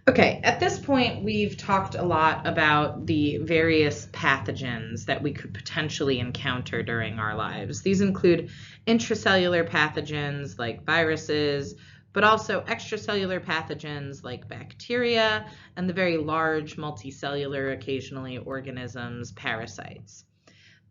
Okay, at this point, we've talked a lot about the various pathogens that we could potentially encounter during our lives. These include intracellular pathogens like viruses, but also extracellular pathogens like bacteria, and the very large multicellular, occasionally organisms, parasites.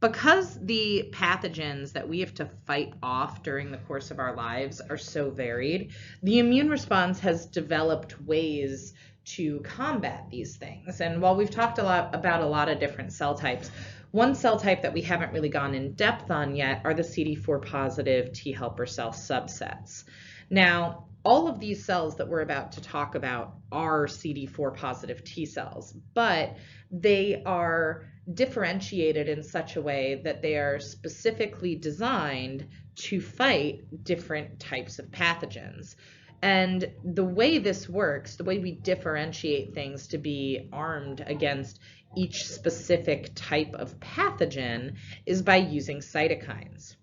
Because the pathogens that we have to fight off during the course of our lives are so varied, the immune response has developed ways to combat these things. And while we've talked a lot about a lot of different cell types, one cell type that we haven't really gone in depth on yet are the CD4 positive T helper cell subsets. Now, all of these cells that we're about to talk about are CD4 positive T cells, but they are differentiated in such a way that they are specifically designed to fight different types of pathogens. And the way this works, the way we differentiate things to be armed against each specific type of pathogen, is by using cytokines.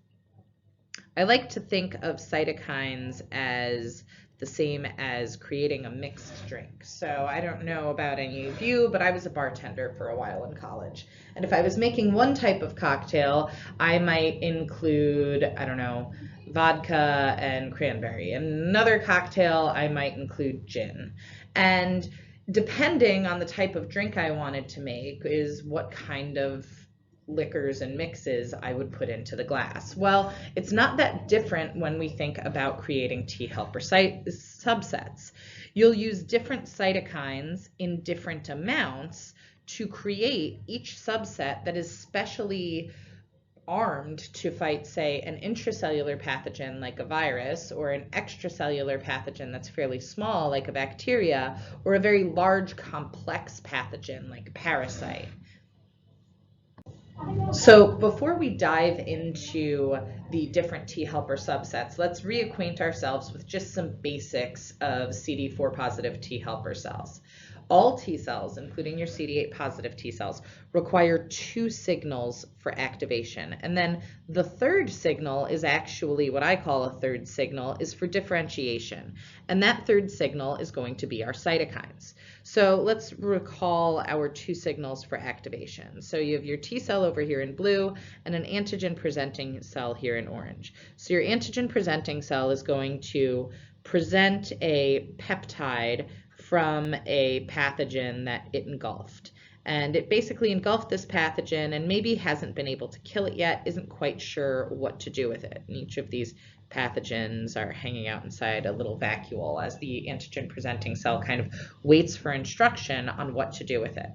I like to think of cytokines as the same as creating a mixed drink. So I don't know about any of you, but I was a bartender for a while in college. And if I was making one type of cocktail, I might include, I don't know, vodka and cranberry. In another cocktail, I might include gin. And depending on the type of drink I wanted to make is what kind of liquors and mixes I would put into the glass. Well, it's not that different when we think about creating T helper subsets. You'll use different cytokines in different amounts to create each subset that is specially armed to fight, say, an intracellular pathogen like a virus, or an extracellular pathogen that's fairly small like a bacteria, or a very large complex pathogen like a parasite. So before we dive into the different T helper subsets, let's reacquaint ourselves with just some basics of CD4 positive T helper cells. All T cells, including your CD8 positive T cells, require two signals for activation. And then the third signal is actually what I call a third signal, is for differentiation. And that third signal is going to be our cytokines. So let's recall our two signals for activation. So you have your T cell over here in blue and an antigen presenting cell here in orange. So your antigen presenting cell is going to present a peptide from a pathogen that it engulfed. And it basically engulfed this pathogen and maybe hasn't been able to kill it yet, isn't quite sure what to do with it. And each of these pathogens are hanging out inside a little vacuole as the antigen presenting cell kind of waits for instruction on what to do with it.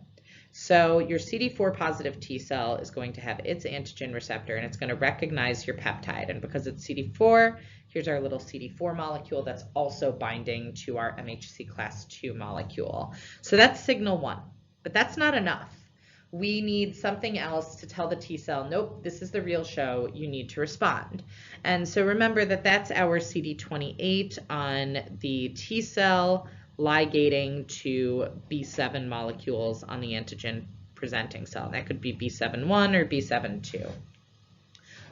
So your CD4 positive T cell is going to have its antigen receptor and it's going to recognize your peptide. And because it's CD4, here's our little CD4 molecule that's also binding to our MHC class II molecule. So that's signal one, but that's not enough. We need something else to tell the T cell, nope, this is the real show, you need to respond. And so remember that that's our CD28 on the T cell ligating to B7 molecules on the antigen presenting cell. That could be B7-1 or B7-2.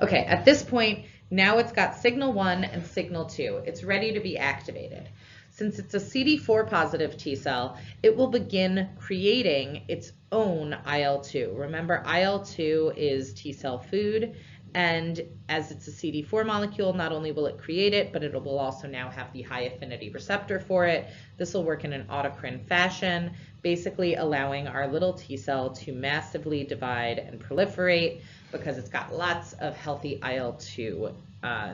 Okay, at this point, now it's got signal 1 and signal 2. It's ready to be activated. Since it's a CD4 positive T cell, it will begin creating its own IL-2. Remember, IL-2 is T cell food, and as it's a CD4 molecule, not only will it create it, but it will also now have the high affinity receptor for it. This will work in an autocrine fashion, basically allowing our little T cell to massively divide and proliferate because it's got lots of healthy IL-2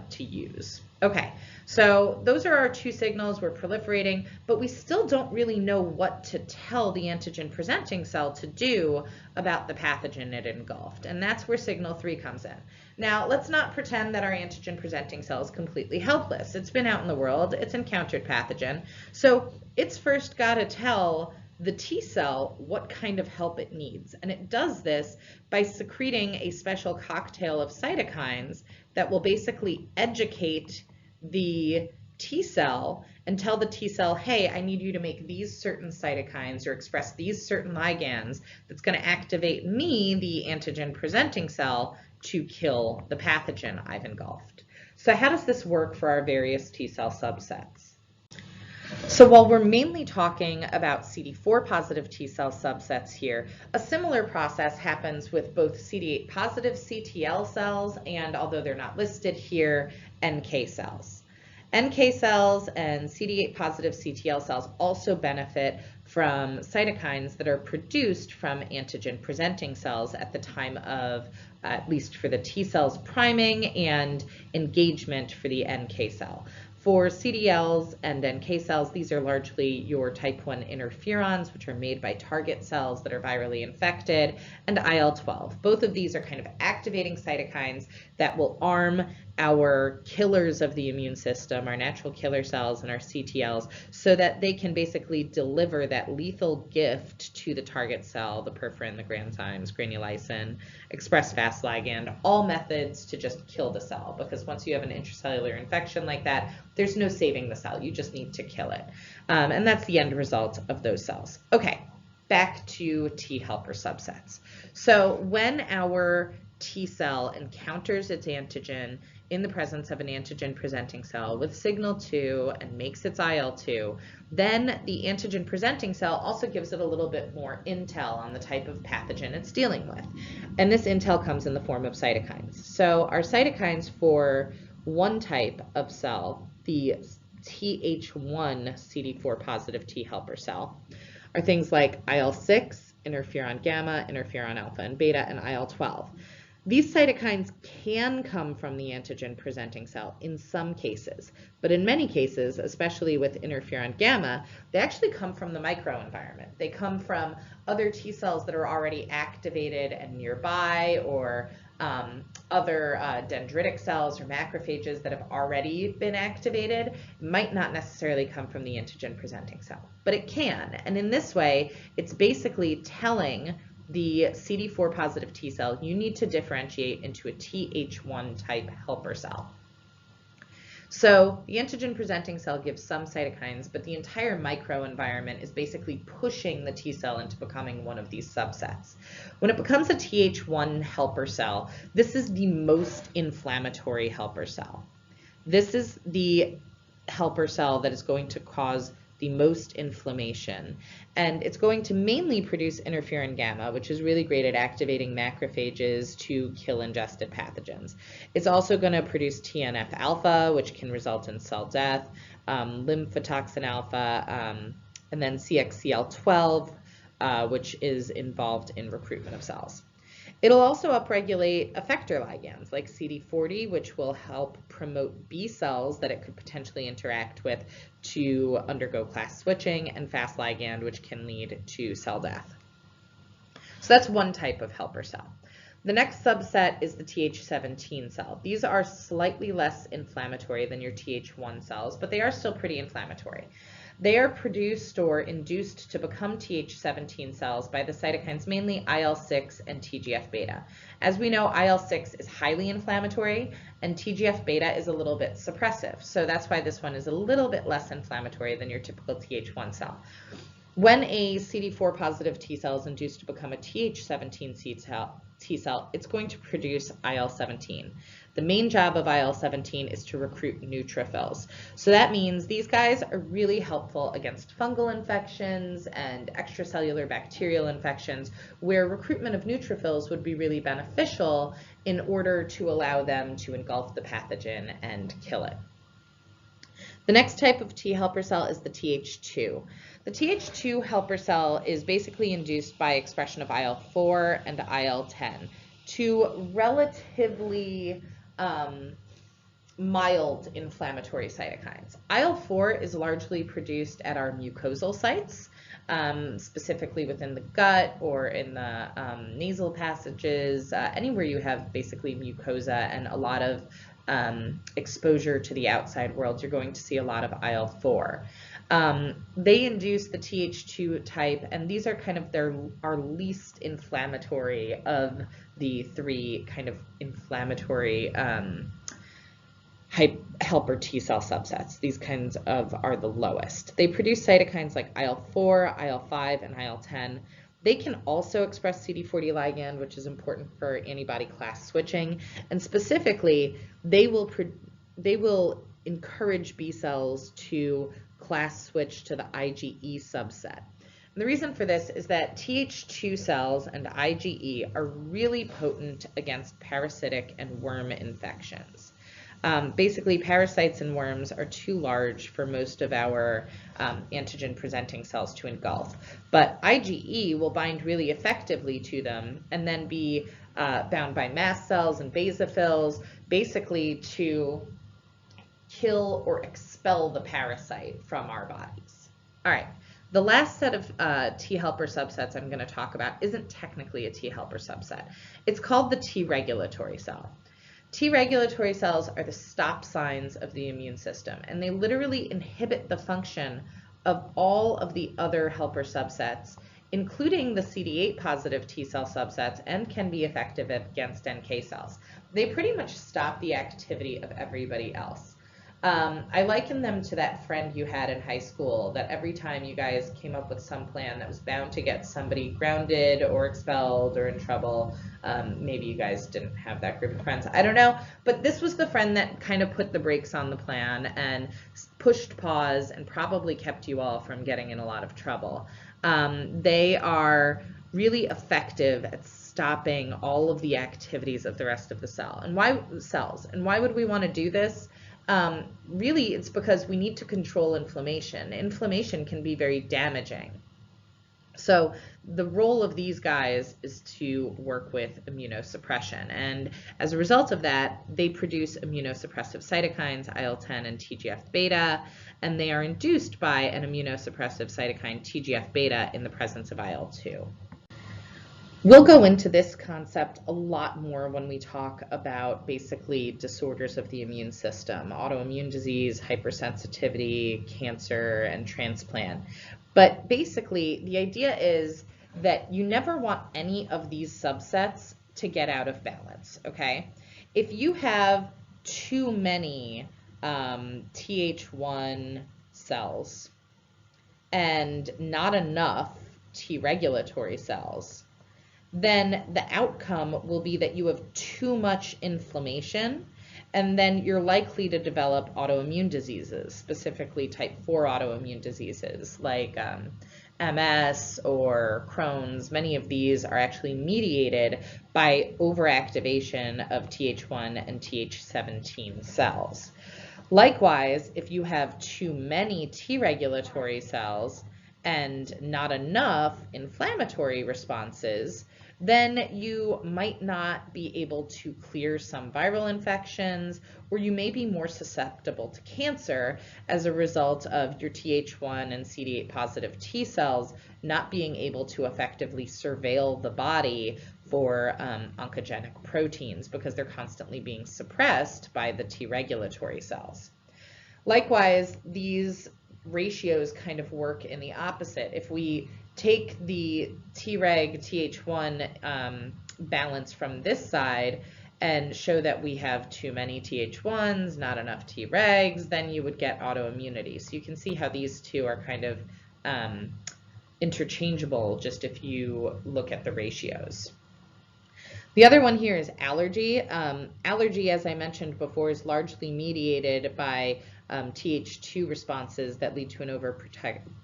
to use. Okay, so those are our two signals. We're proliferating, but we still don't really know what to tell the antigen presenting cell to do about the pathogen it engulfed, and that's where signal 3 comes in. Now, let's not pretend that our antigen presenting cell is completely helpless. It's been out in the world, it's encountered pathogen, so it's first got to tell the T cell what kind of help it needs. And it does this by secreting a special cocktail of cytokines that will basically educate the T cell and tell the T cell, hey, I need you to make these certain cytokines or express these certain ligands that's going to activate me, the antigen presenting cell, to kill the pathogen I've engulfed. So how does this work for our various T cell subsets? So while we're mainly talking about CD4 positive T cell subsets here, a similar process happens with both CD8 positive CTL cells and, although they're not listed here, NK cells. NK cells and CD8 positive CTL cells also benefit from cytokines that are produced from antigen presenting cells at the time of, at least for the T cells, priming and engagement for the NK cell. For CDLs and NK cells, these are largely your type 1 interferons, which are made by target cells that are virally infected, and IL-12. Both of these are kind of activating cytokines that will arm our killers of the immune system, our natural killer cells and our CTLs, so that they can basically deliver that lethal gift to the target cell, the perforin, the granzymes, granulysin, express fast ligand, all methods to just kill the cell, because once you have an intracellular infection like that, there's no saving the cell, you just need to kill it. And that's the end result of those cells. Okay, back to T helper subsets. So when our T cell encounters its antigen in the presence of an antigen presenting cell with signal 2 and makes its IL-2, then the antigen presenting cell also gives it a little bit more intel on the type of pathogen it's dealing with. And this intel comes in the form of cytokines. So our cytokines for one type of cell, the Th1 CD4 positive T helper cell, are things like IL-6, interferon gamma, interferon alpha and beta, and IL-12. These cytokines can come from the antigen presenting cell in some cases, but in many cases, especially with interferon gamma, they actually come from the microenvironment. They come from other T cells that are already activated and nearby, or other dendritic cells or macrophages that have already been activated. It might not necessarily come from the antigen presenting cell, but it can. And in this way, it's basically telling the CD4 positive T cell, you need to differentiate into a Th1 type helper cell. So the antigen presenting cell gives some cytokines, but the entire microenvironment is basically pushing the T cell into becoming one of these subsets. When it becomes a Th1 helper cell, this is the most inflammatory helper cell. This is the helper cell that is going to cause the most inflammation, and it's going to mainly produce interferon gamma, which is really great at activating macrophages to kill ingested pathogens. It's also going to produce TNF alpha, which can result in cell death, lymphotoxin alpha, and then CXCL12, which is involved in recruitment of cells. It'll also upregulate effector ligands like CD40, which will help promote B cells that it could potentially interact with to undergo class switching, and fast ligand, which can lead to cell death. So that's one type of helper cell. The next subset is the Th17 cell. These are slightly less inflammatory than your Th1 cells, but they are still pretty inflammatory. They are produced or induced to become Th17 cells by the cytokines mainly IL-6 and TGF-beta. As we know, IL-6 is highly inflammatory and TGF-beta is a little bit suppressive. So that's why this one is a little bit less inflammatory than your typical Th1 cell. When a CD4 positive T cell is induced to become a Th17 T cell, it's going to produce IL-17. The main job of IL-17 is to recruit neutrophils. So that means these guys are really helpful against fungal infections and extracellular bacterial infections, where recruitment of neutrophils would be really beneficial in order to allow them to engulf the pathogen and kill it. The next type of T helper cell is the Th2. The Th2 helper cell is basically induced by expression of IL-4 and IL-10, two relatively mild inflammatory cytokines. IL-4 is largely produced at our mucosal sites, specifically within the gut or in the nasal passages, anywhere you have basically mucosa and a lot of exposure to the outside world, you're going to see a lot of IL-4. They induce the Th2 type, and these are kind of our least inflammatory of the three kind of inflammatory helper T cell subsets. These kinds of are the lowest. They produce cytokines like IL-4, IL-5, and IL-10. They can also express CD40 ligand, which is important for antibody class switching, and specifically, they will encourage B cells to class switch to the IgE subset. And the reason for this is that Th2 cells and IgE are really potent against parasitic and worm infections. Basically, parasites and worms are too large for most of our antigen-presenting cells to engulf. But IgE will bind really effectively to them and then be bound by mast cells and basophils, basically to kill or expel the parasite from our bodies. All right. The last set of T helper subsets I'm going to talk about isn't technically a T helper subset. It's called the T regulatory cell. T regulatory cells are the stop signs of the immune system, and they literally inhibit the function of all of the other helper subsets, including the CD8 positive T cell subsets, and can be effective against NK cells. They pretty much stop the activity of everybody else. I liken them to that friend you had in high school that every time you guys came up with some plan that was bound to get somebody grounded or expelled or in trouble, maybe you guys didn't have that group of friends, I don't know, but this was the friend that kind of put the brakes on the plan and pushed pause and probably kept you all from getting in a lot of trouble. They are really effective at stopping all of the activities of the rest of the cells. And why would we want to do this? Really, it's because we need to control inflammation. Inflammation can be very damaging. So the role of these guys is to work with immunosuppression. And as a result of that, they produce immunosuppressive cytokines, IL-10 and TGF-beta, and they are induced by an immunosuppressive cytokine, TGF-beta, in the presence of IL-2. We'll go into this concept a lot more when we talk about basically disorders of the immune system, autoimmune disease, hypersensitivity, cancer, and transplant. But basically, the idea is that you never want any of these subsets to get out of balance, okay? If you have too many Th1 cells and not enough T regulatory cells, then the outcome will be that you have too much inflammation, and then you're likely to develop autoimmune diseases, specifically type 4 autoimmune diseases like MS or Crohn's. Many of these are actually mediated by overactivation of Th1 and Th17 cells. Likewise, if you have too many T regulatory cells and not enough inflammatory responses, then you might not be able to clear some viral infections, or you may be more susceptible to cancer as a result of your Th1 and CD8 positive T cells not being able to effectively surveil the body for oncogenic proteins because they're constantly being suppressed by the T regulatory cells. Likewise, these ratios kind of work in the opposite. If we take the Treg Th1 balance from this side and show that we have too many Th1s, not enough Tregs, then you would get autoimmunity. So you can see how these two are kind of interchangeable just if you look at the ratios. The other one here is allergy. Allergy, as I mentioned before, is largely mediated by Th2 responses that lead to an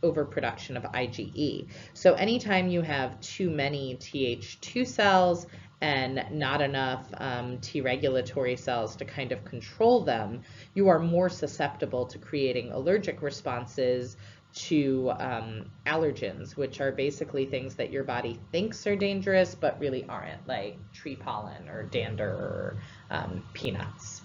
overproduction of IgE. So anytime you have too many Th2 cells and not enough T regulatory cells to kind of control them, you are more susceptible to creating allergic responses to allergens, which are basically things that your body thinks are dangerous but really aren't, like tree pollen or dander or peanuts.